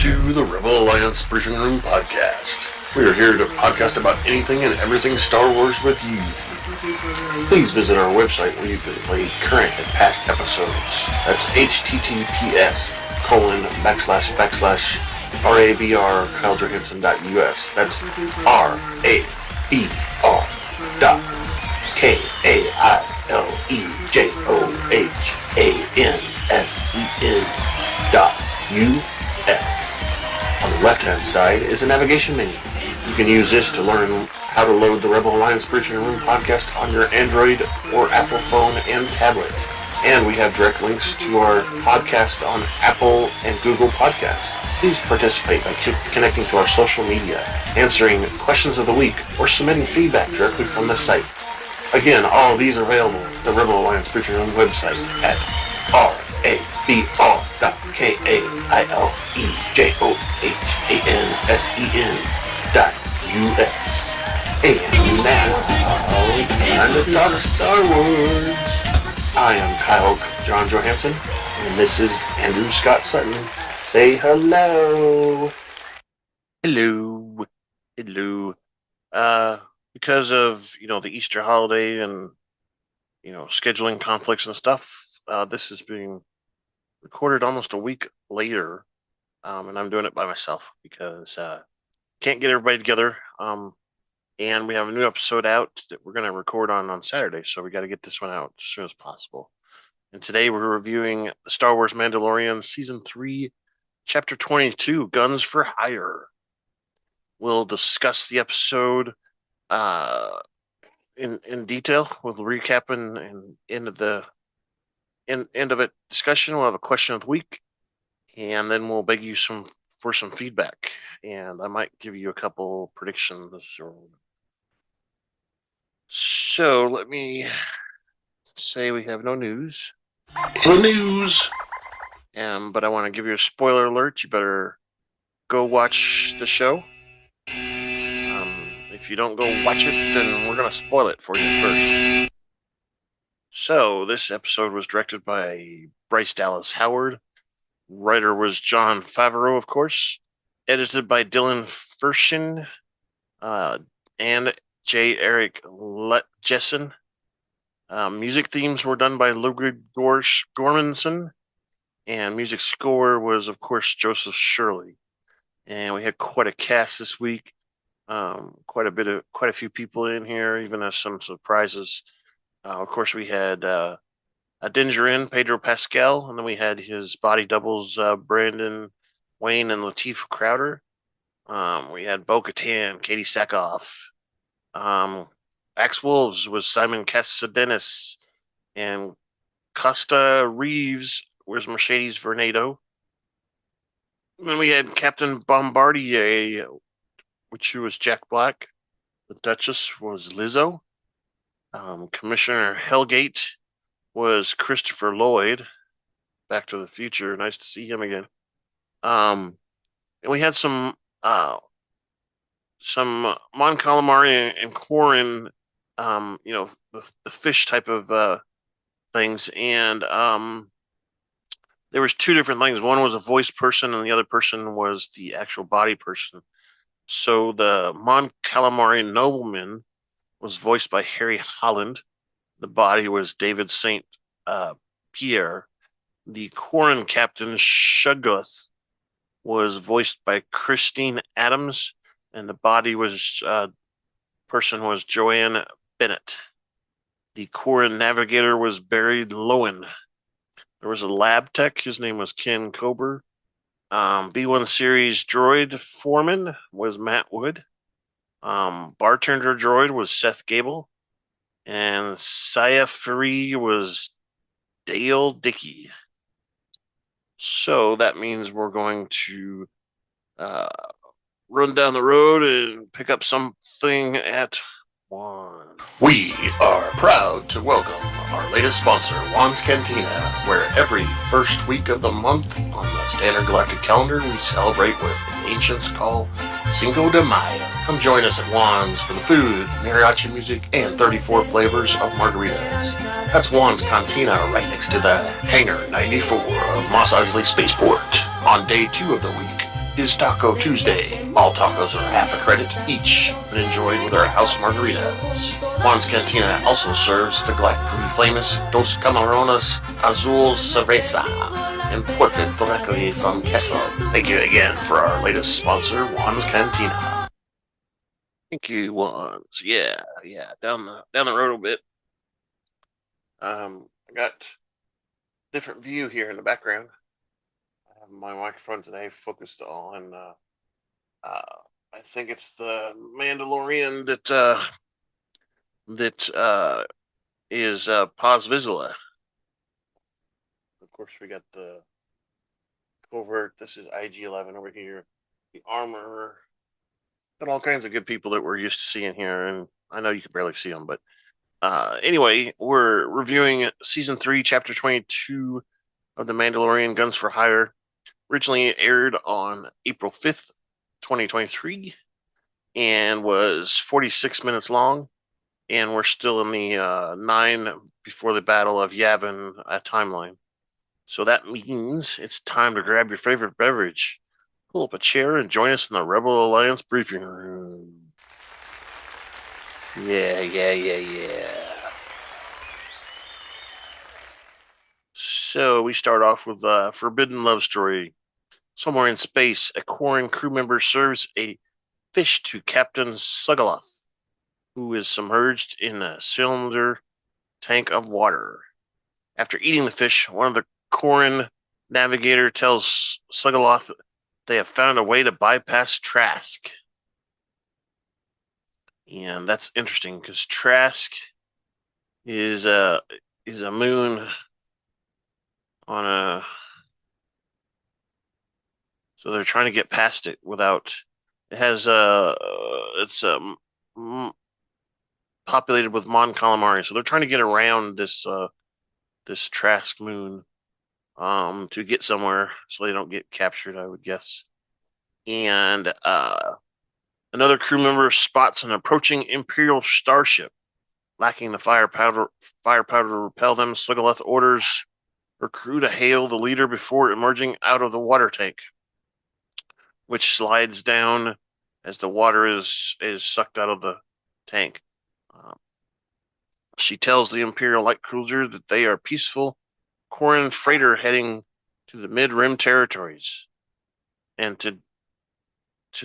to the Rebel Alliance Briefing Room Podcast. We are here to podcast about anything and everything Star Wars with you. Please visit our website where you can play current and past episodes. That's https://RABR.KaileJohansson.us. That's RABR.KaileJohansson.us. On the left-hand side is a navigation menu. You can use this to learn how to load the Rebel Alliance Briefing Room podcast on your Android or Apple phone and tablet. And we have direct links to our podcast on Apple and Google Podcasts. Please participate by connecting to our social media, answering questions of the week, or submitting feedback directly from the site. Again, all of these are available at the Rebel Alliance Briefing Room website at RABR.KaileJohansson.us. And now, it's time to talk Star Wars. I am Kyle Jon Johansson, and this is Andrew Scott Sutton. Say hello. Hello. Because of, the Easter holiday and, scheduling conflicts and stuff, this is being recorded almost a week later, and I'm doing it by myself because can't get everybody together. And we have a new episode out that we're going to record on Saturday, so we got to get this one out as soon as possible. And today we're reviewing Star Wars Mandalorian Season 3, Chapter 22, Guns for Hire. We'll discuss the episode in detail. We'll recap and end of it discussion. We'll have a question of the week, and then we'll beg you for some feedback. And I might give you a couple predictions. So let me say we have no news. The news. But I want to give you a spoiler alert. You better go watch the show. If you don't go watch it, then we're going to spoil it for you first. So this episode was directed by Bryce Dallas Howard. Writer was Jon Favreau, of course. Edited by Dylan Firshein and Erik Jessen. Music themes were done by Ludwig Goransson, and music score was, of course, Joseph Shirley. And we had quite a cast this week. Quite a few people in here, even as some surprises. Of course, we had Djarin, Pedro, Pascal, and then we had his body doubles, Brandon Wayne and Lateef Crowder. We had Katan, Katy Sackhoff. Axe Wolves was Simon Casadenis, and Costa Reeves was Mercedes Vernado. And then we had Captain Bombardier, which was Jack Black. The Duchess was Lizzo. Commissioner Hellgate was Christopher Lloyd. Back to the Future. Nice to see him again. And we had some Mon Calamari and Quarren, the fish type of things. And there was two different things. One was a voice person, and the other person was the actual body person. So the Mon Calamari nobleman was voiced by Harry Holland. The body was David St. Pierre. The Quarren captain, Shuggoth, was voiced by Christine Adams, and the body was Joanne Bennett. The Quarren navigator was Barry Lowen. There was a lab tech. His name was Ken Kober. B1 series droid foreman was Matt Wood. Bartender droid was Seth Gable. And Saya Free was Dale Dickey. So that means we're going to run down the road and pick up something at 1. We are proud to welcome our latest sponsor, Juan's Cantina, where every first week of the month on the Standard Galactic calendar we celebrate what the ancients call Cinco de Mayo. Come join us at Juan's for the food, mariachi music, and 34 flavors of margaritas. That's Juan's Cantina right next to the Hangar 94 of Mos Eisley Spaceport. On day 2 of the week, is Taco Tuesday. All tacos are half a credit each and enjoyed with our house margaritas. Juan's Cantina also serves the galactically famous Dos Camarones Azul Cerveza, imported directly from Kessel. Thank you again for our latest sponsor, Juan's Cantina. Thank you, Wands. Yeah. Down the road a bit. I got different view here in the background. I have my microphone today focused on I think it's the Mandalorian that is Paz Vizsla. Of course, we got the covert. This is IG-11 over here. The Armour. Got all kinds of good people that we're used to seeing here, and I know you can barely see them, but anyway, we're reviewing season 3, chapter 22 of The Mandalorian: Guns for Hire. Originally aired on April 5th, 2023, and was 46 minutes long. And we're still in the 9 before the Battle of Yavin timeline. So that means it's time to grab your favorite beverage, pull up a chair, and join us in the Rebel Alliance briefing room. Yeah. So we start off with a forbidden love story. Somewhere in space, a Quarren crew member serves a fish to Captain Sackhoff, who is submerged in a cylinder tank of water. After eating the fish, one of the Quarren navigator tells Sackhoff they have found a way to bypass Trask. And that's interesting because Trask is a moon on a. So they're trying to get past it without. It has it's populated with Mon Calamari, so they're trying to get around this Trask moon to get somewhere so they don't get captured, I would guess. And another crew member spots an approaching Imperial starship. Lacking the firepower to repel them, Sackhoff orders her crew to hail the leader before emerging out of the water tank, which slides down as the water is sucked out of the tank. She tells the Imperial light cruiser that they are peaceful Quarren freighter heading to the mid-rim territories and to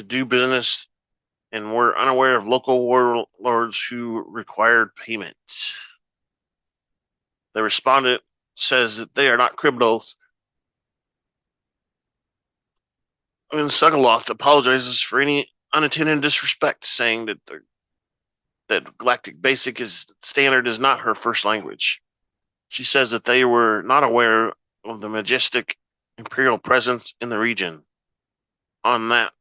do business, and were unaware of local warlords who required payment. The respondent says that they are not criminals. And Sackhoff apologizes for any unintended disrespect, saying that Galactic Basic standard is not her first language. She says that they were not aware of the majestic Imperial presence in the region. On the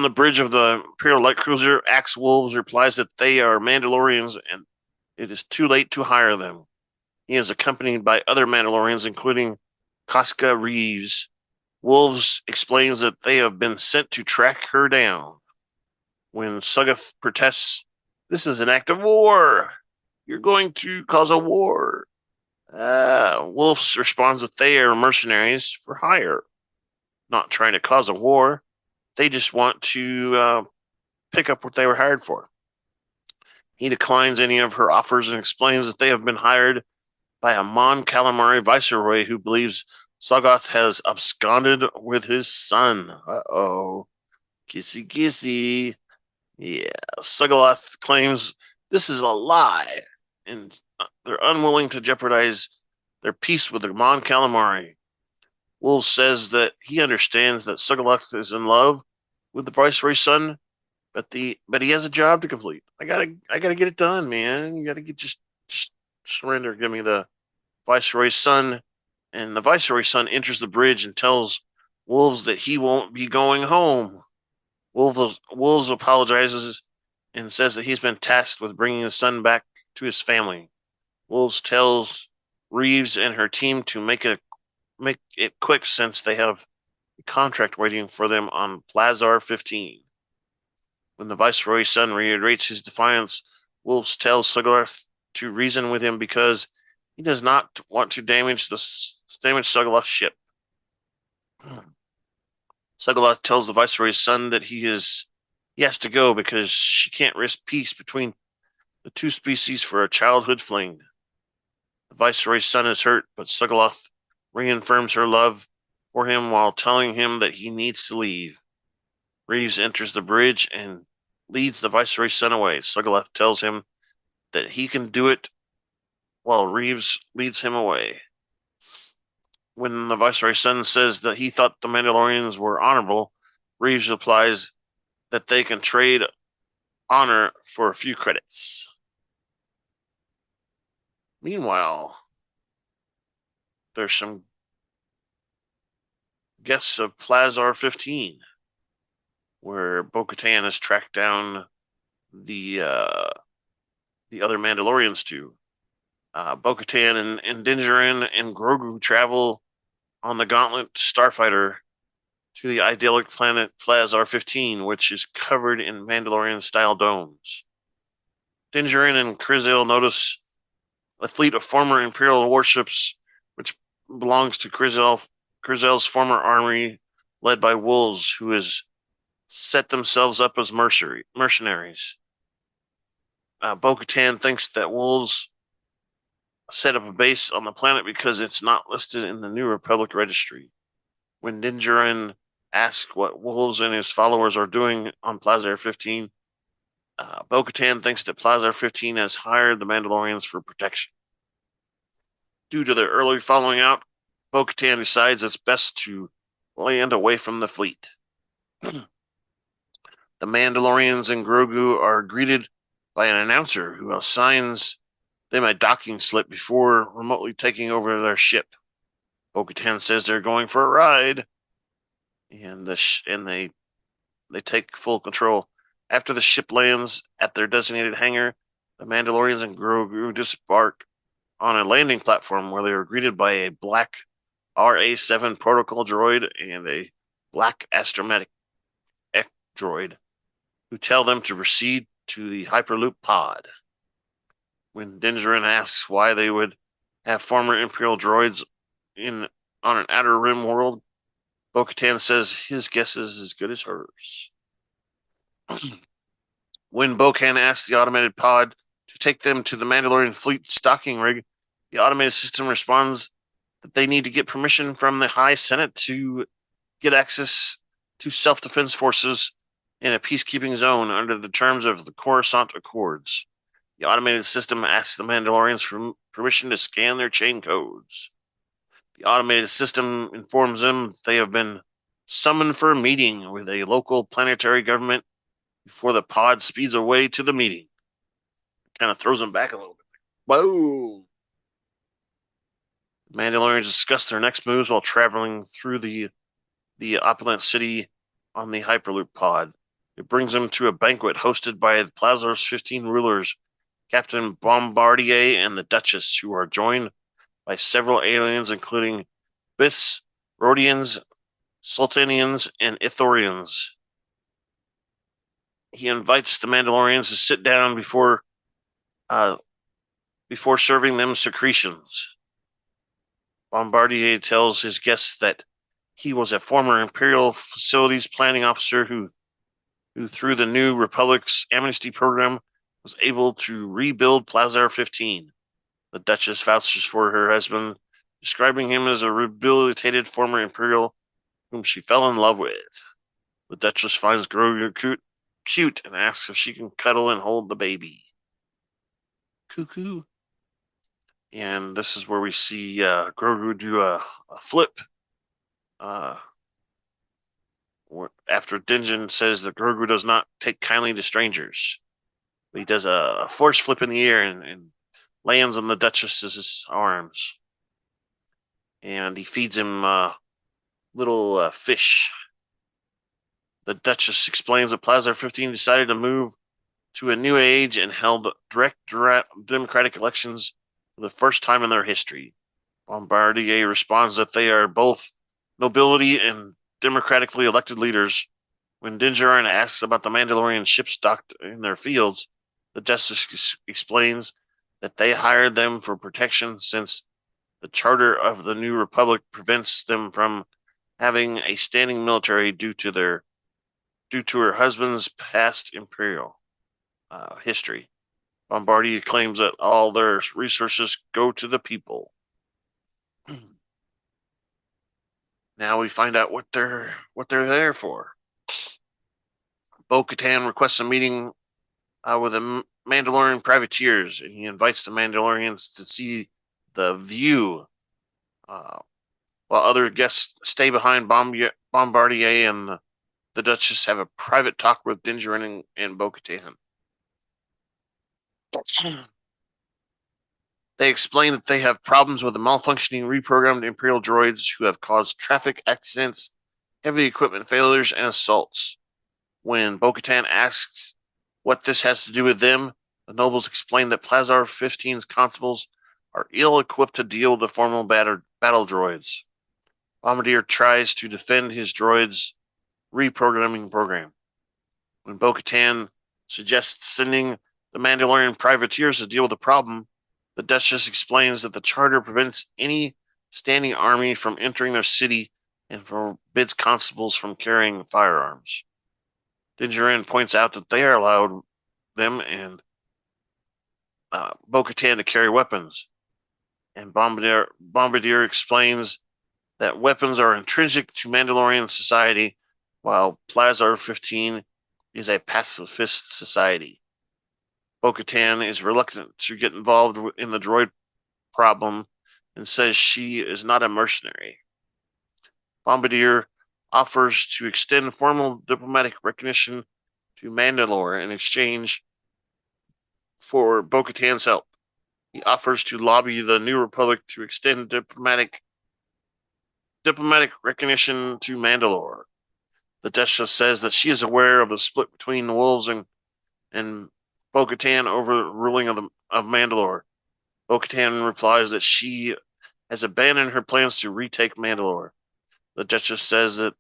bridge of the Imperial light cruiser, Axe Wolves replies that they are Mandalorians and it is too late to hire them. He is accompanied by other Mandalorians, including Koska Reeves. Wolves explains that they have been sent to track her down. When Sackhoff protests, "This is an act of war. You're going to cause a war." Wolves responds that they are mercenaries for hire, not trying to cause a war. They just want to pick up what they were hired for. He declines any of her offers and explains that they have been hired by a Mon Calamari viceroy who believes Sackhoff has absconded with his son. Uh-oh. Kissy. Yeah. Sackhoff claims this is a lie, and they're unwilling to jeopardize their peace with the Mon Calamari. Wolf says that he understands that Sackhoff is in love with the Viceroy's son, but he has a job to complete. I gotta get it done, man. You gotta just surrender. Give me the Viceroy's son. And the Viceroy's son enters the bridge and tells Wolves that he won't be going home. Wolves apologizes and says that he's been tasked with bringing his son back to his family. Wolves tells Reeves and her team to make it quick since they have a contract waiting for them on Plazar 15. When the Viceroy's son reiterates his defiance, Wolves tells Sackhoff to reason with him because he does not want to damage Sackhoff's ship. Sackhoff tells the Viceroy's son that he has to go because she can't risk peace between the two species for a childhood fling. The Viceroy's son is hurt, but Sackhoff reaffirms her love for him while telling him that he needs to leave. Reeves enters the bridge and leads the Viceroy's son away. Sackhoff tells him that he can do it while Reeves leads him away. When the Viceroy's son says that he thought the Mandalorians were honorable, Reeves replies that they can trade honor for a few credits. Meanwhile, there's some guests of Plazar 15, where Bo-Katan has tracked down the other Mandalorians to. Bo-Katan and Djarin and Grogu travel on the Gauntlet Starfighter to the idyllic planet Plazar 15, which is covered in Mandalorian-style domes. Djarin and Kryzel notice a fleet of former Imperial warships, which belongs to Kryzel's former army, led by wolves, who has set themselves up as mercenaries. Bo-Katan thinks that wolves set up a base on the planet because it's not listed in the New Republic registry. When Djarin asks what wolves and his followers are doing on Plazar 15, Bo-Katan thinks that Plazar 15 has hired the Mandalorians for protection. Due to their early falling out, Bo-Katan decides it's best to land away from the fleet. The Mandalorians and Grogu are greeted by an announcer who assigns them a docking slip before remotely taking over their ship. Bo-Katan says they're going for a ride, and they take full control. After the ship lands at their designated hangar, the Mandalorians and Grogu disembark on a landing platform where they are greeted by a black RA-7 protocol droid and a black astromech droid, who tell them to proceed to the Hyperloop pod. When Djarin asks why they would have former Imperial droids on an Outer Rim world, Bo-Katan says his guess is as good as hers. When Bo-Katan asks the automated pod to take them to the Mandalorian fleet stocking rig, the automated system responds that they need to get permission from the High Senate to get access to self-defense forces in a peacekeeping zone under the terms of the Coruscant Accords. The automated system asks the Mandalorians for permission to scan their chain codes. The automated system informs them they have been summoned for a meeting with a local planetary government before the pod speeds away to the meeting. Kind of throws them back a little bit. Whoa! The Mandalorians discuss their next moves while traveling through the opulent city on the Hyperloop pod. It brings them to a banquet hosted by the Plazar's 15 rulers, Captain Bombardier and the Duchess, who are joined by several aliens, including Biths, Rodians, Sultanians, and Ithorians. He invites the Mandalorians to sit down before serving them secretions. Bombardier tells his guests that he was a former Imperial Facilities Planning officer who through the New Republic's amnesty program, was able to rebuild Plazar 15. The Duchess vouches for her husband, describing him as a rehabilitated former Imperial whom she fell in love with. The Duchess finds Grogu cute and asks if she can cuddle and hold the baby. Cuckoo. And this is where we see Grogu do a flip. After Djarin says that Grogu does not take kindly to strangers. He does a force flip in the air and lands on the Duchess's arms. And he feeds him little fish. The Duchess explains that Plazar 15 decided to move to a new age and held direct democratic elections for the first time in their history. Bombardier responds that they are both nobility and democratically elected leaders. When Djarin asks about the Mandalorian ships docked in their fields, the Justice explains that they hired them for protection since the charter of the New Republic prevents them from having a standing military due to her husband's past imperial history. Bombardier claims that all their resources go to the people. Now we find out what they're there for. Bo-Katan requests a meeting with the Mandalorian privateers, and he invites the Mandalorians to see the view, while other guests stay behind. Bombardier and the Duchess have a private talk with Djarin and Bo-Katan. They explain that they have problems with the malfunctioning reprogrammed Imperial droids who have caused traffic accidents, heavy equipment failures, and assaults. When Bo-Katan asks what this has to do with them, the nobles explain that Plazar 15's constables are ill-equipped to deal with the formal battle droids. Bombardier tries to defend his droid's reprogramming program. When Bo-Katan suggests sending the Mandalorian privateers to deal with the problem, the Duchess explains that the charter prevents any standing army from entering their city and forbids constables from carrying firearms. Djarin points out that they are allowed them and Bo-Katan to carry weapons. And Bombardier explains that weapons are intrinsic to Mandalorian society, while Plazar 15 is a pacifist society. Bo-Katan is reluctant to get involved in the droid problem and says she is not a mercenary. Bombardier offers to extend formal diplomatic recognition to Mandalore in exchange for Bo-Katan's help. He offers to lobby the New Republic to extend diplomatic recognition to Mandalore. The Duchess says that she is aware of the split between the wolves and Bo-Katan over the ruling of Mandalore. Bo-Katan replies that she has abandoned her plans to retake Mandalore. The Duchess says that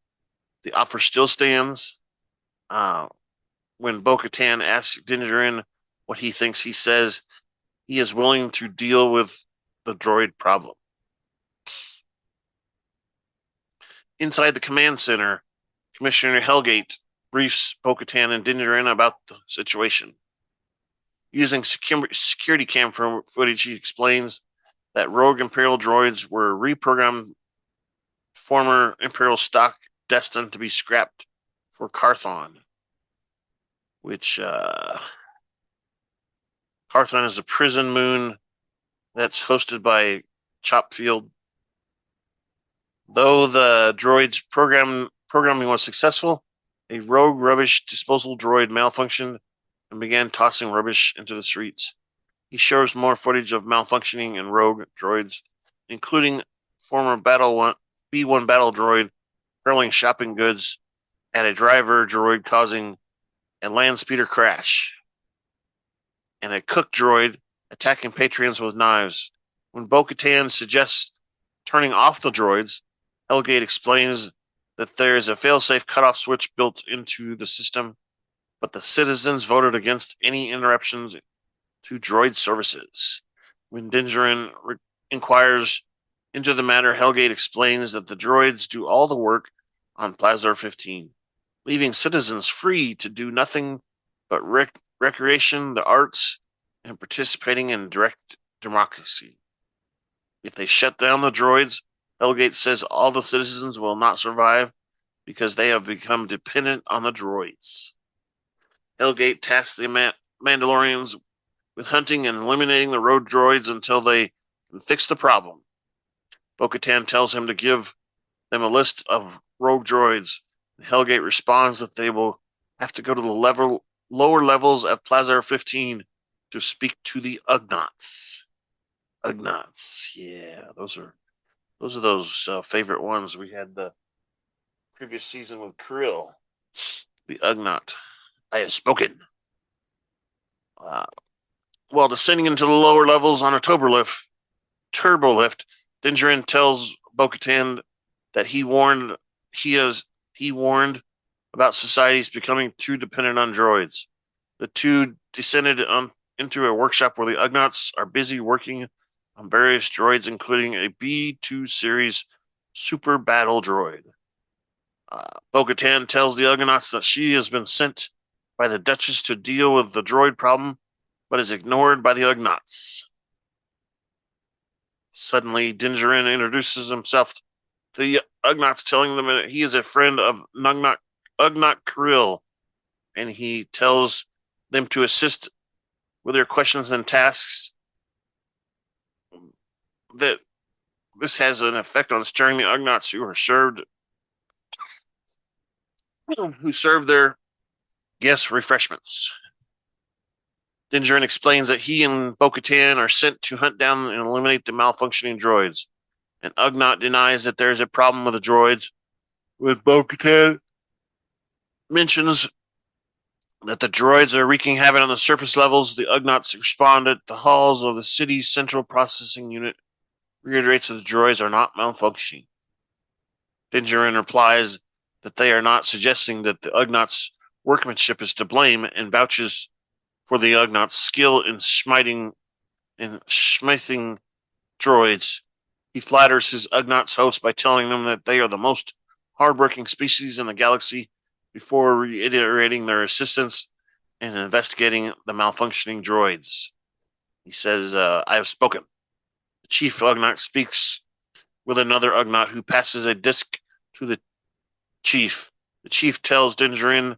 the offer still stands. When Bo-Katan asks Djarin what he thinks, he says he is willing to deal with the droid problem. Inside the command center, Commissioner Helgate briefs Bo-Katan and Djarin about the situation. Using security cam footage, he explains that rogue Imperial droids were reprogrammed former Imperial stock destined to be scrapped for Carthon, which Carthon is a prison moon that's hosted by Chopfield. Though the droid's programming was successful, a rogue rubbish disposal droid malfunctioned and began tossing rubbish into the streets. He shows more footage of malfunctioning and rogue droids, including former B-1 battle droid hurling shopping goods at a driver droid, causing a land speeder crash, and a cook droid attacking patrons with knives. When Bo-Katan suggests turning off the droids, Helgate explains that there is a failsafe cutoff switch built into the system, but the citizens voted against any interruptions to droid services. When Djarin inquires into the matter, Helgate explains that the droids do all the work on Plazar 15, leaving citizens free to do nothing but recreation, the arts, and participating in direct democracy. If they shut down the droids, Helgate says all the citizens will not survive because they have become dependent on the droids. Helgate tasks the Mandalorians with hunting and eliminating the rogue droids until they can fix the problem. Bo-Katan tells him to give them a list of rogue droids. Helgate responds that they will have to go to the lower levels of Plazar 15 to speak to the Ugnaughts. Ugnaughts, yeah, those are those favorite ones we had the previous season with Krill. The Ugnaught. I have spoken. While descending into the lower levels on a turbo lift, Djarin tells Bo-Katan that he warned about societies becoming too dependent on droids. The two descended into a workshop where the Ugnaughts are busy working on various droids, including a B-2 series super battle droid. Bo-Katan tells the Ugnaughts that she has been sent by the Duchess to deal with the droid problem, but is ignored by the Ugnaughts. Suddenly, Djarin introduces himself to the Ugnaughts, telling them that he is a friend of Ugnaught Krill, and he tells them to assist with their questions and tasks. That this has an effect on stirring the Ugnaughts who serve their guests refreshments. Djarin explains that he and Bo-Katan are sent to hunt down and eliminate the malfunctioning droids. And Ugnaught denies that there is a problem with the droids. With Bo-Katan mentions that the droids are wreaking havoc on the surface levels, the Ugnaughts respond at the halls of the city's central processing unit, reiterates that the droids are not malfunctioning. Djarin replies that they are not suggesting that the Ugnaughts' workmanship is to blame, and vouches for the Ugnaughts' skill in smithing droids. He flatters his Ugnaughts host by telling them that they are the most hardworking species in the galaxy, before reiterating their assistance in investigating the malfunctioning droids. He says, I have spoken. The chief Ugnaught speaks with another Ugnaught, who passes a disc to the chief. The chief tells Djarin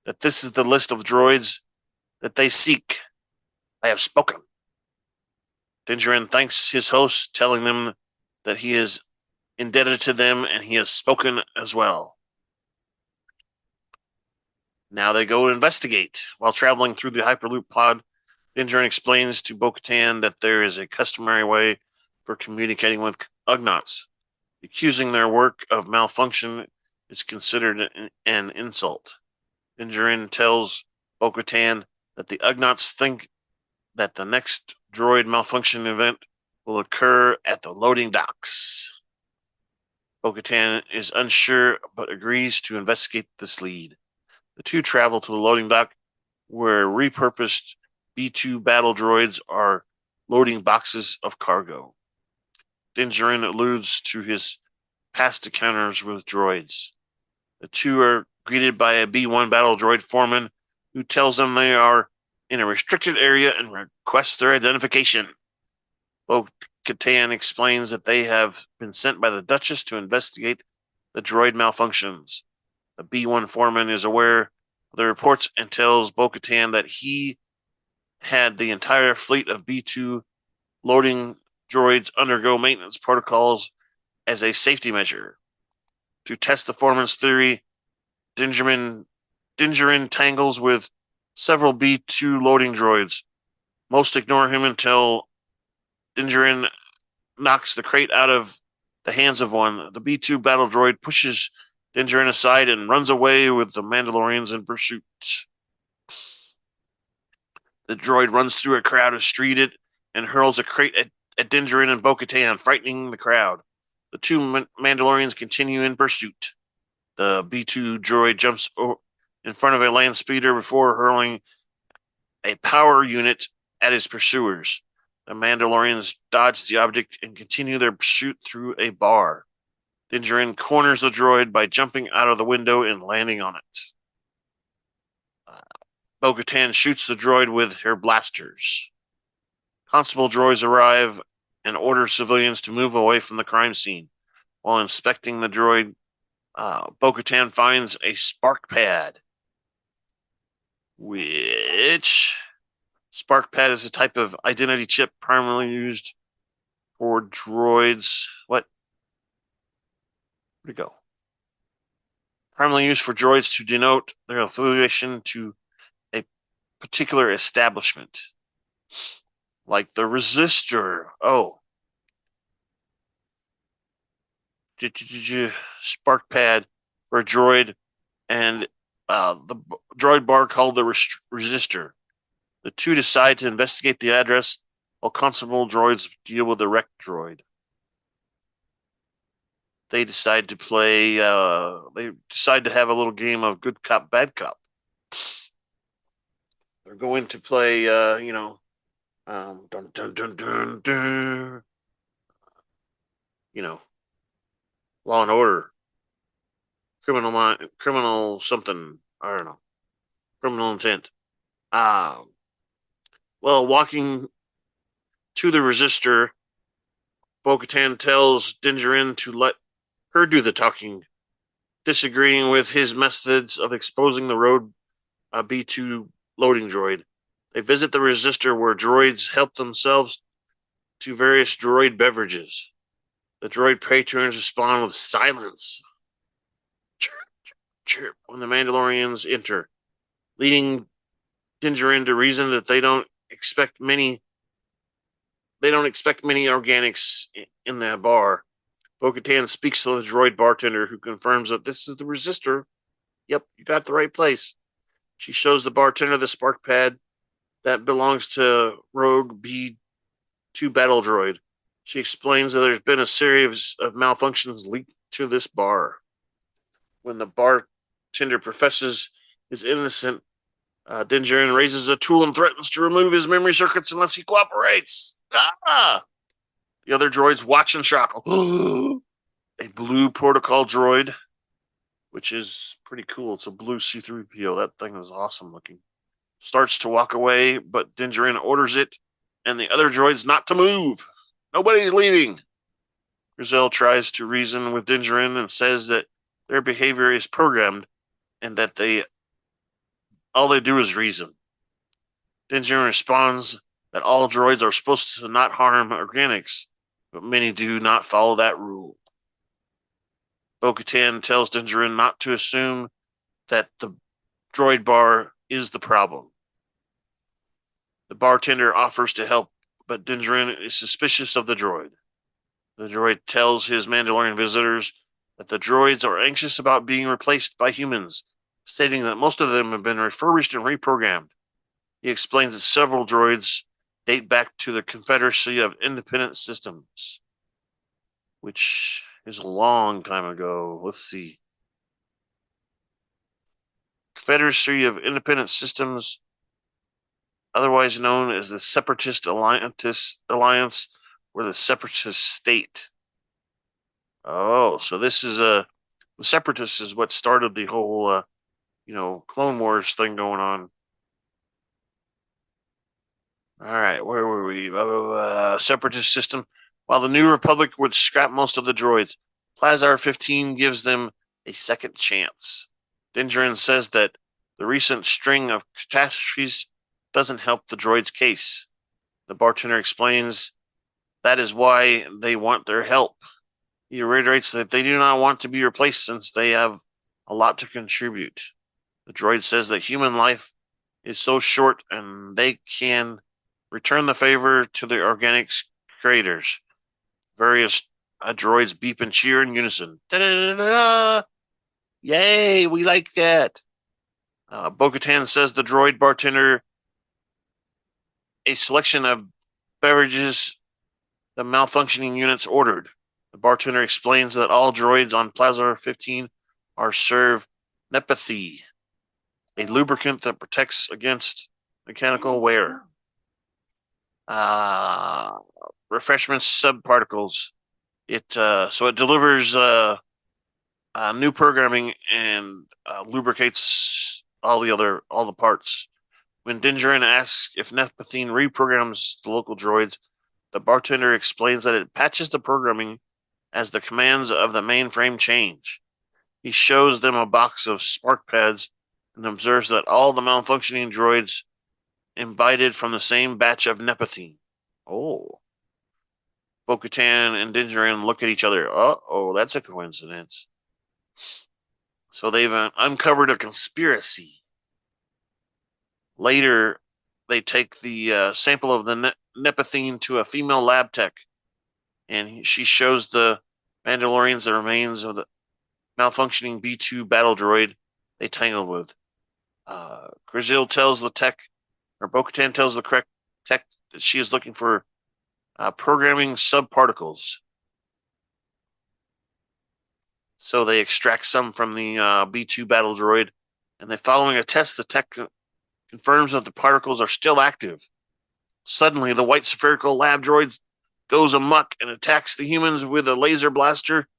that this is the list of droids that they seek. I have spoken. Djarin thanks his host, telling them that he is indebted to them and he has spoken as well. Now they go to investigate. While traveling through the Hyperloop pod, Djarin explains to Bo-Katan that there is a customary way for communicating with Ugnaughts. Accusing their work of malfunction is considered an insult. Djarin tells Bo-Katan that the Ugnaughts think that the next droid malfunction event will occur at the loading docks. Bo-Katan is unsure but agrees to investigate this lead. The two travel to the loading dock, where repurposed B2 battle droids are loading boxes of cargo. Djarin alludes to his past encounters with droids. The two are greeted by a B1 battle droid foreman, who tells them they are in a restricted area and requests their identification. Bo-Katan explains that they have been sent by the Duchess to investigate the droid malfunctions. The B1 foreman is aware of the reports and tells Bo-Katan that he had the entire fleet of B2 loading droids undergo maintenance protocols as a safety measure. To test the foreman's theory, Djarin tangles with several B2 loading droids. Most ignore him until Djarin knocks the crate out of the hands of one. The B2 battle droid pushes Djarin aside and runs away with the Mandalorians in pursuit. The droid runs through a crowd of streeted and hurls a crate at Djarin and Bo-Katan, frightening the crowd. The two Mandalorians continue in pursuit. The B2 droid jumps in front of a land speeder before hurling a power unit at his pursuers. The Mandalorians dodge the object and continue their pursuit through a bar. Djarin corners the droid by jumping out of the window and landing on it. Bo-Katan shoots the droid with her blasters. Constable droids arrive and order civilians to move away from the crime scene. While inspecting the droid, Bo-Katan finds a spark pad, which spark pad is a type of identity chip primarily used for droids. Where'd it go? Primarily used for droids to denote their affiliation to a particular establishment, like the Resistor. Oh, spark pad for a droid, and the droid bar called the Resistor. The two decide to investigate the address, while Constable droids deal with the wrecked droid. They decide to play. They decide to have a little game of good cop, bad cop. They're going to play. Dun dun dun dun dun. Law and Order. criminal something. I don't know. Criminal intent. Ah, well, walking to the resistor, Bo-Katan tells Djarin to let her do the talking, disagreeing with his methods of exposing the road B2 loading droid. They visit the resistor where droids help themselves to various droid beverages. The droid patrons respond with silence when the Mandalorians enter, leading Djarin to reason that they don't expect many organics in the bar. Bo-Katan speaks to the droid bartender, who confirms that this is the resistor. Yep, you got the right place. She shows the bartender the spark pad that belongs to Rogue B2 battle droid. She explains that there's been a series of malfunctions leaked to this bar. When the bartender professes is innocent, Djarin raises a tool and threatens to remove his memory circuits unless he cooperates. The other droids watch in shock. A blue protocol droid, which is pretty cool. It's a blue C-3PO. That thing is awesome looking. Starts to walk away, but Djarin orders it and the other droids not to move. Nobody's leaving. Grizel tries to reason with Djarin and says that their behavior is programmed and that all they do is reason. Djarin responds that all droids are supposed to not harm organics, but many do not follow that rule. Bo-Katan tells Djarin not to assume that the droid bar is the problem. The bartender offers to help, but Djarin is suspicious of the droid. The droid tells his Mandalorian visitors that the droids are anxious about being replaced by humans, stating that most of them have been refurbished and reprogrammed. He explains that several droids date back to the Confederacy of Independent Systems, which is a long time ago. Let's see. Confederacy of Independent Systems, otherwise known as the Separatist Alliance or the Separatist State. Oh, so this is the Separatists is what started the whole, Clone Wars thing going on. All right, where were we? Separatist system. While the New Republic would scrap most of the droids, Plazar 15 gives them a second chance. Djarin says that the recent string of catastrophes doesn't help the droid's case. The bartender explains that is why they want their help. He reiterates that they do not want to be replaced since they have a lot to contribute. The droid says that human life is so short and they can return the favor to the organics creators. Various droids beep and cheer in unison. Da-da-da-da-da! Yay, we like that. Bo-Katan says the droid bartender a selection of beverages the malfunctioning units ordered. The bartender explains that all droids on Plaza 15 are served Nepathy, a lubricant that protects against mechanical wear. Refreshment subparticles. It delivers new programming and lubricates all the parts. When Djarin asks if Nepathy reprograms the local droids, the bartender explains that it patches the programming as the commands of the mainframe change. He shows them a box of spark pads and observes that all the malfunctioning droids imbibed from the same batch of Nepathy. Oh. Bo-Katan and Djarin look at each other. Oh, that's a coincidence. So they've uncovered a conspiracy. Later, they take the sample of the Nepathy to a female lab tech, and she shows the Mandalorians the remains of the malfunctioning B2 battle droid they tangled with. Grizel tells the tech, or Bo-Katan tells the correct tech that she is looking for programming subparticles. So they extract some from the B2 battle droid, and then following a test, the tech confirms that the particles are still active. Suddenly, the white spherical lab droid goes amok and attacks the humans with a laser blaster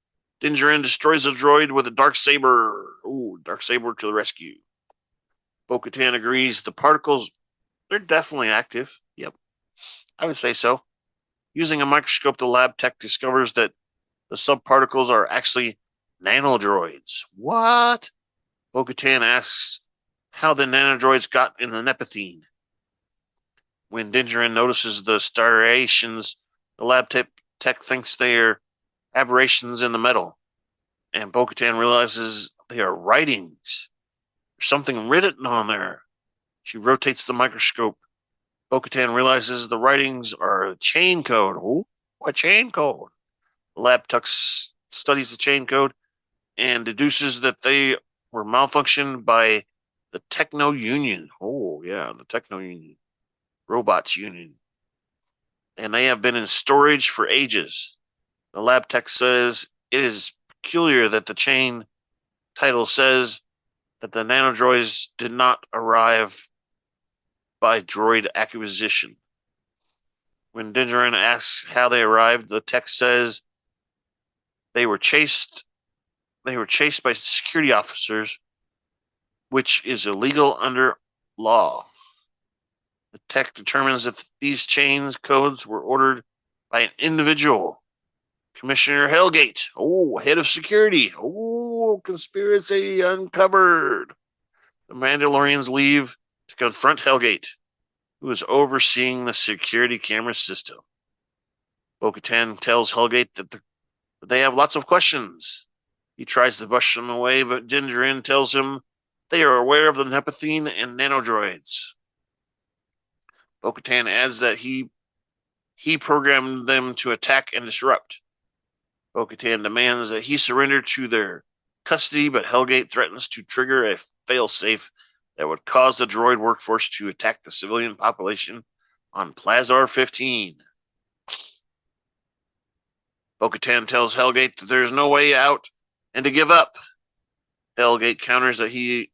Djarin destroys the droid with a dark saber. Ooh, dark saber to the rescue. Bo-Katan agrees the particles, they're definitely active. Yep, I would say so. Using a microscope, the lab tech discovers that the subparticles are actually nanodroids. What? Bo-Katan asks how the nanodroids got in the Nepethine. When Djarin notices the striations, the lab tech thinks they are aberrations in the metal, and Bo-Katan realizes they are writings. There's something written on there. She rotates the microscope. Bo-Katan realizes the writings are a chain code. Ooh, a chain code. The lab tech studies the chain code and deduces that they were malfunctioned by the Techno Union. Oh, yeah, the Techno Union. Robots Union. And they have been in storage for ages. The lab tech says it is peculiar that the chain title says that the nanodroids did not arrive by droid acquisition. When Djarin asks how they arrived, the tech says they were chased by security officers, which is illegal under law. The tech determines that these chains codes were ordered by an individual, Commissioner Hellgate. Oh, head of security. Oh, conspiracy uncovered. The Mandalorians leave to confront Hellgate, who is overseeing the security camera system. Bo-Katan tells Hellgate that they have lots of questions. He tries to brush them away, but Djarin tells him they are aware of the Nepethine and nanodroids. Bo-Katan adds that he programmed them to attack and disrupt. Bo-Katan demands that he surrender to their custody, but Hellgate threatens to trigger a failsafe that would cause the droid workforce to attack the civilian population on Plazar 15. Bo-Katan tells Hellgate that there is no way out and to give up. Hellgate counters that he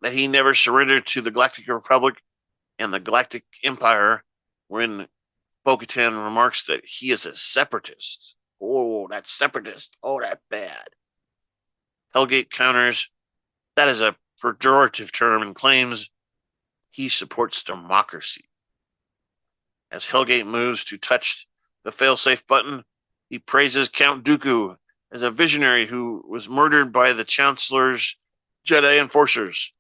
never surrendered to the Galactic Republic and the Galactic Empire when Bo-Katan remarks that he is a separatist. Oh, that's separatist. Oh, that's bad. Hellgate counters that is a pejorative term and claims he supports democracy. As Hellgate moves to touch the failsafe button, he praises Count Dooku as a visionary who was murdered by the Chancellor's Jedi enforcers.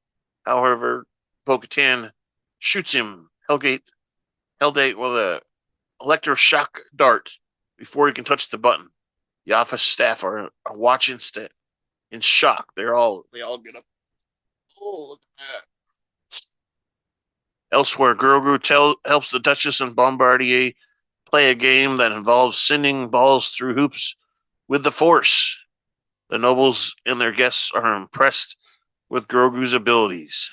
However, Bo-Katan shoots him, Hellgate with an electroshock dart before he can touch the button. The office staff are watching in shock. They all get up. Oh, look at that. Elsewhere, Grogu helps the Duchess and Bombardier play a game that involves sending balls through hoops with the Force. The nobles and their guests are impressed with Grogu's abilities.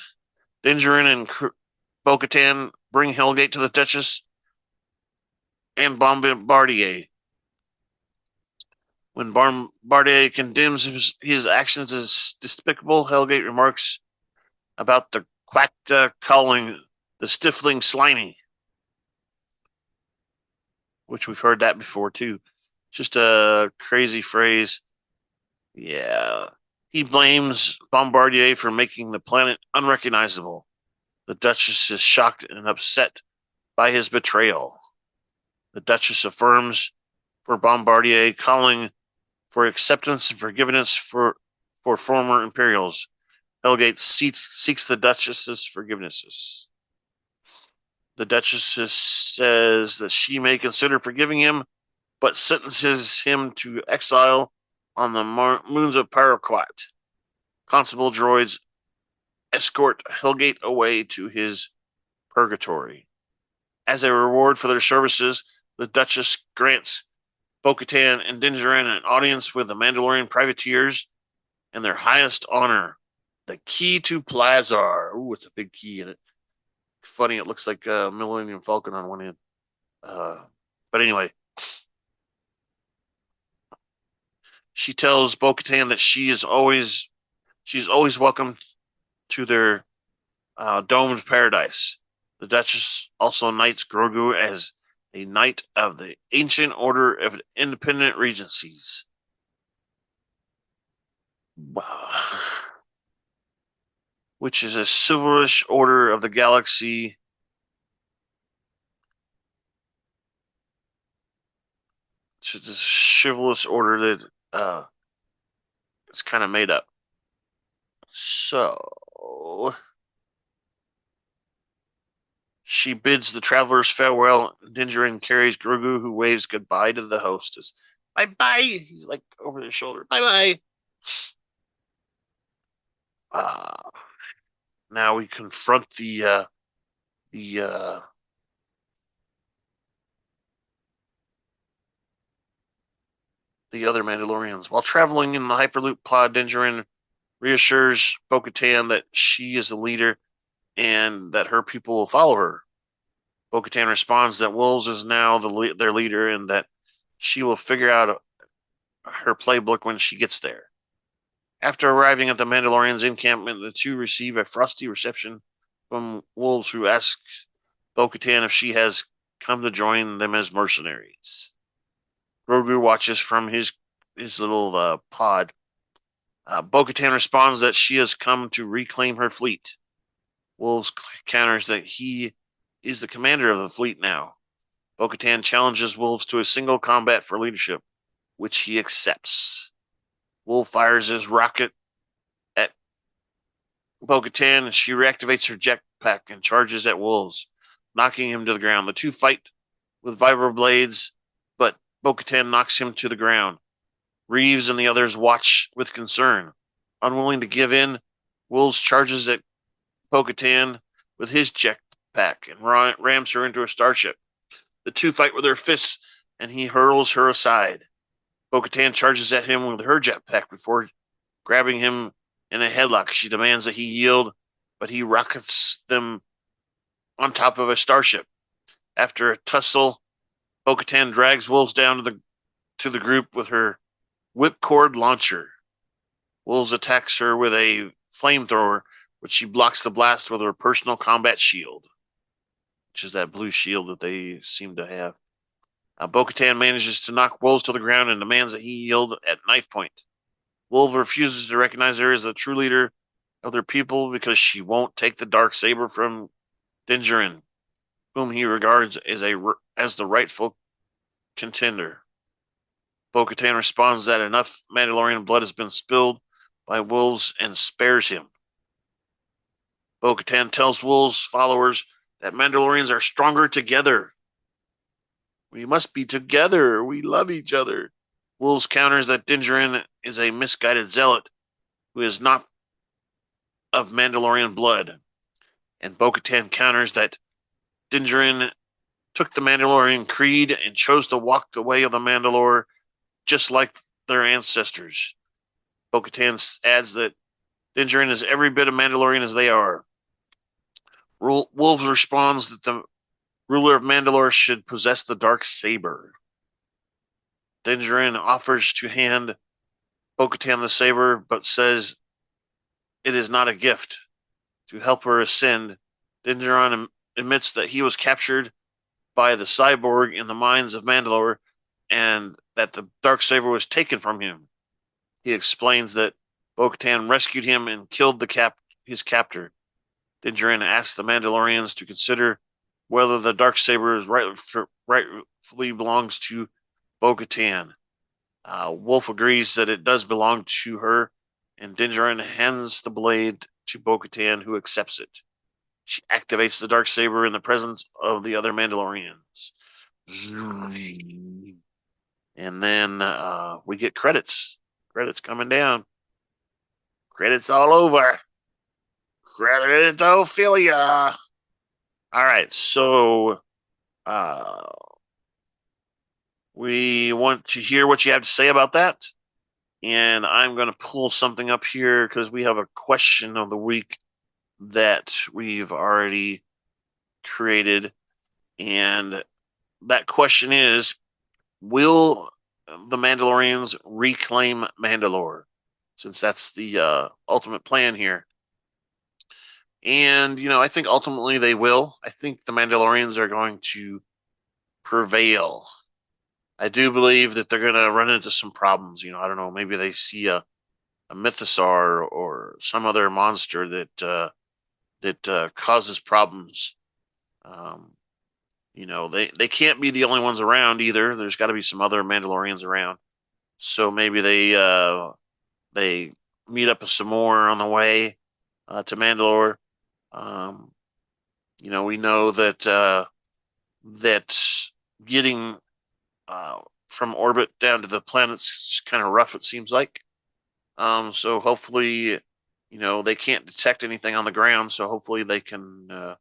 Djarin and Bo-Katan bring Hellgate to the Duchess and Bombardier. When Bombardier condemns his actions as despicable, Hellgate remarks about the quacked calling the stifling slimy, which we've heard that before too. Just a crazy phrase. Yeah. He blames Bombardier for making the planet unrecognizable. The Duchess is shocked and upset by his betrayal. The Duchess affirms for Bombardier, calling for acceptance and forgiveness for former Imperials. Hellgate seeks the Duchess's forgiveness. The Duchess says that she may consider forgiving him, but sentences him to exile on the moons of Paraquat. Constable droids escort Hellgate away to his purgatory. As a reward for their services, the Duchess grants Bo-Katan and Djarin an audience with the Mandalorian privateers and their highest honor, the key to Plazar. Ooh, it's a big key in it. Funny, it looks like a Millennium Falcon on one end. But anyway, she tells Bo-Katan that she's always welcome to their domed paradise. The Duchess also knights Grogu as a knight of the Ancient Order of Independent Regencies. which is a chivalrous order of the galaxy. It's a chivalrous order that it's kind of made up. So she bids the travelers farewell. Djarin carries Grogu, who waves goodbye to the hostess. Bye bye. He's like over his shoulder. Bye bye. Now we confront the other Mandalorians. While traveling in the Hyperloop pod, Djarin reassures Bo-Katan that she is the leader and that her people will follow her. Bo-Katan responds that Wolves is now their leader and that she will figure out her playbook when she gets there. After arriving at the Mandalorians' encampment, the two receive a frosty reception from Wolves, who asks Bo-Katan if she has come to join them as mercenaries. Grogu watches from his little pod. Bo-Katan responds that she has come to reclaim her fleet. Wolves counters that he is the commander of the fleet now. Bo-Katan challenges Wolves to a single combat for leadership, which he accepts. Wolf fires his rocket at Bo-Katan, and she reactivates her jetpack and charges at Wolves, knocking him to the ground. The two fight with vibro blades, but Bo-Katan knocks him to the ground. Reeves and the others watch with concern. Unwilling to give in, Wolves charges at Bo-Katan with his jetpack and rams her into a starship. The two fight with their fists, and he hurls her aside. Bo-Katan charges at him with her jetpack before grabbing him in a headlock. She demands that he yield, but he rockets them on top of a starship. After a tussle, Bo-Katan drags Wolves down to the group with her whipcord launcher. Wolves attacks her with a flamethrower, but she blocks the blast with her personal combat shield, which is that blue shield that they seem to have. Bo-Katan manages to knock Wolves to the ground and demands that he yield at knife point. Wolves refuses to recognize her as the true leader of their people because she won't take the dark saber from Djarin, whom he regards as the rightful contender. Bo-Katan responds that enough Mandalorian blood has been spilled by Wolves and spares him. Bo-Katan tells Wolves' followers that Mandalorians are stronger together. We must be together. We love each other. Wolves counters that Djarin is a misguided zealot who is not of Mandalorian blood. And Bo-Katan counters that Djarin took the Mandalorian creed and chose to walk the way of the Mandalore just like their ancestors. Bo-Katan adds that Djarin is every bit of Mandalorian as they are. Wolves responds that the ruler of Mandalore should possess the dark saber. Djarin offers to hand Bo-Katan the saber, but says it is not a gift. To help her ascend, Djarin admits that he was captured by the cyborg in the mines of Mandalore and that the dark saber was taken from him. He explains that Bo-Katan rescued him and killed his captor. Djarin asks the Mandalorians to consider whether the dark saber rightfully belongs to Bo-Katan. Wolf agrees that it does belong to her, and Djarin hands the blade to Bo-Katan, who accepts it. She activates the dark saber in the presence of the other Mandalorians. And then we get credits. Credits coming down. Credits all over. Creditophilia. All right, so we want to hear what you have to say about that. And I'm going to pull something up here because we have a question of the week that we've already created. And that question is, will the Mandalorians reclaim Mandalore? Since that's the ultimate plan here. And, I think ultimately they will. I think the Mandalorians are going to prevail. I do believe that they're going to run into some problems. I don't know. Maybe they see a a mythosaur or some other monster that causes problems. They can't be the only ones around either. There's got to be some other Mandalorians around. So maybe they meet up with some more on the way to Mandalore. We know that getting from orbit down to the planet's kind of rough. It seems like. So hopefully, they can't detect anything on the ground. So hopefully they can.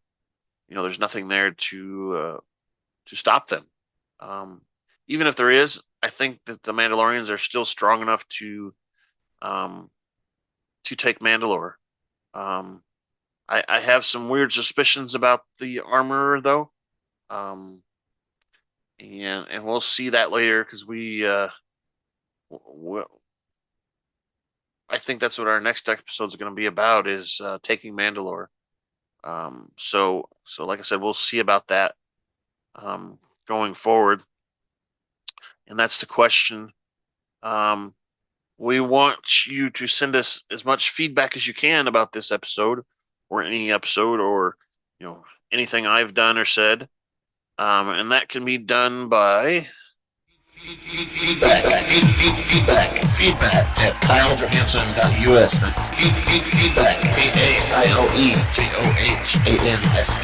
There's nothing there to stop them. Even if there is, I think that the Mandalorians are still strong enough to take Mandalore. I have some weird suspicions about the Armour, though, and we'll see that later because I think that's what our next episode is going to be about is taking Mandalore. So like I said, we'll see about that going forward, and that's the question. We want you to send us as much feedback as you can about this episode or any episode or anything I've done or said, and that can be done by feedback at KyleJohansson.us. That's feedback, KaileJohansen.us.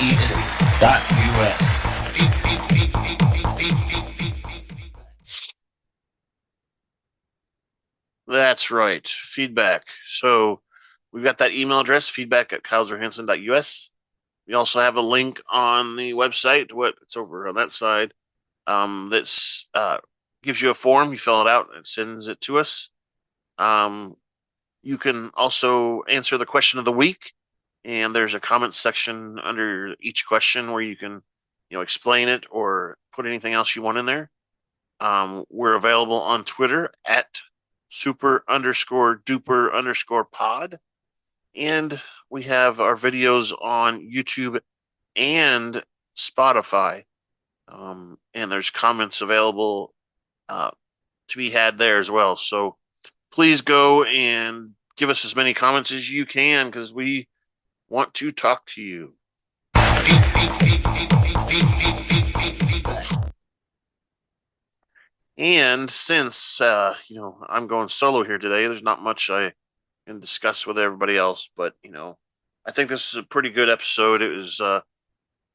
That's right, feedback. So we've got that email address, feedback at KyleJohansson.us. We also have a link on the website. It's over on that side. That's gives you a form. You fill it out and it sends it to us. You can also answer the question of the week, and there's a comment section under each question where you can, explain it or put anything else you want in there. We're available on Twitter at super_duper_pod, and we have our videos on YouTube and Spotify. And there's comments available to be had there as well. So please go and give us as many comments as you can because we want to talk to you. And since I'm going solo here today, there's not much I can discuss with everybody else. But I think this is a pretty good episode. It was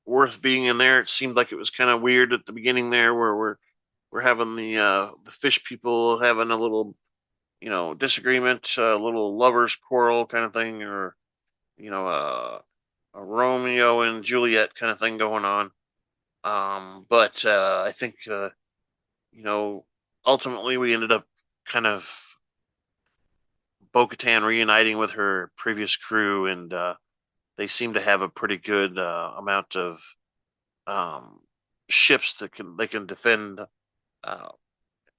worth being in there. It seemed like it was kind of weird at the beginning there, where we're having the fish people having a little disagreement, a little lovers quarrel kind of thing, or a Romeo and Juliet kind of thing going on. But I think ultimately we ended up kind of Bo-Katan reuniting with her previous crew, and they seem to have a pretty good amount of ships that they can defend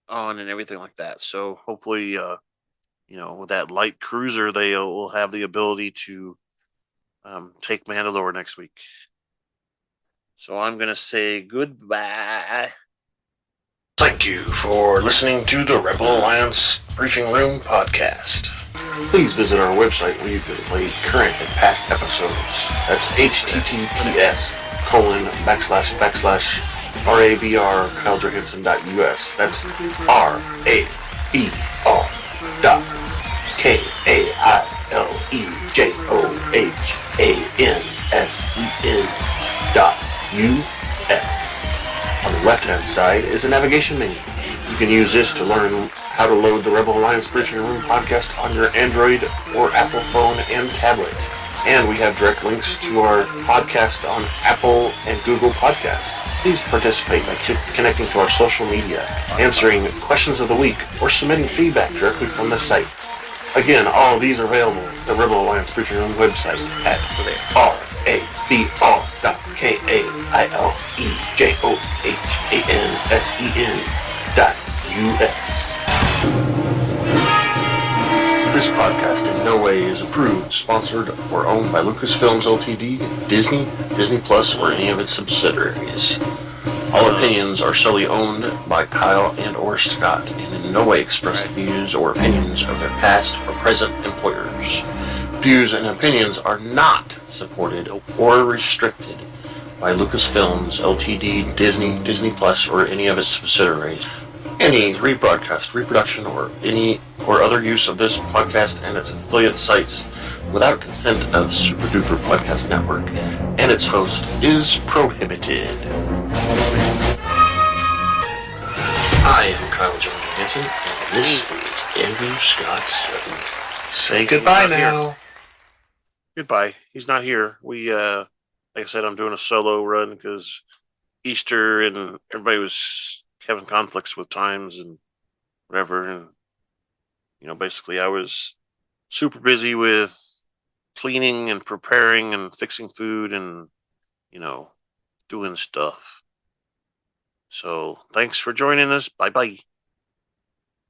on and everything like that. So hopefully, with that light cruiser, they will have the ability to take Mandalore next week. So I'm going to say goodbye. Thank you for listening to the Rebel Alliance Briefing Room podcast. Please visit our website where you can play current and past episodes. That's https://RABR KaileJohansson.us. That's RABR.KaileJohansson.us. On the left-hand side is a navigation menu. You can use this to learn how to load the Rebel Alliance Briefing Room podcast on your Android or Apple phone and tablet. And we have direct links to our podcast on Apple and Google Podcasts. Please participate by connecting to our social media, answering questions of the week, or submitting feedback directly from the site. Again, all of these are available at the Rebel Alliance Briefing Room website at RABR.KaileJohansson.us. This podcast in no way is approved, sponsored, or owned by Lucasfilms Ltd., Disney, Disney Plus, or any of its subsidiaries. All opinions are solely owned by Kyle and or Scott, and in no way express the views or opinions of their past or present employers. Views and opinions are not supported or restricted by Lucasfilms Ltd., Disney, Disney Plus, or any of its subsidiaries. Any rebroadcast, reproduction, or other use of this podcast and its affiliate sites without consent of Super Duper Podcast Network and its host is prohibited. I am Kyle Jon Favreau, and this is Andrew Scott Sutton. Say goodbye now. Goodbye. He's not here. Like I said, I'm doing a solo run because Easter and everybody was having conflicts with times and whatever. And, basically I was super busy with cleaning and preparing and fixing food and, doing stuff. So thanks for joining us. Bye-bye.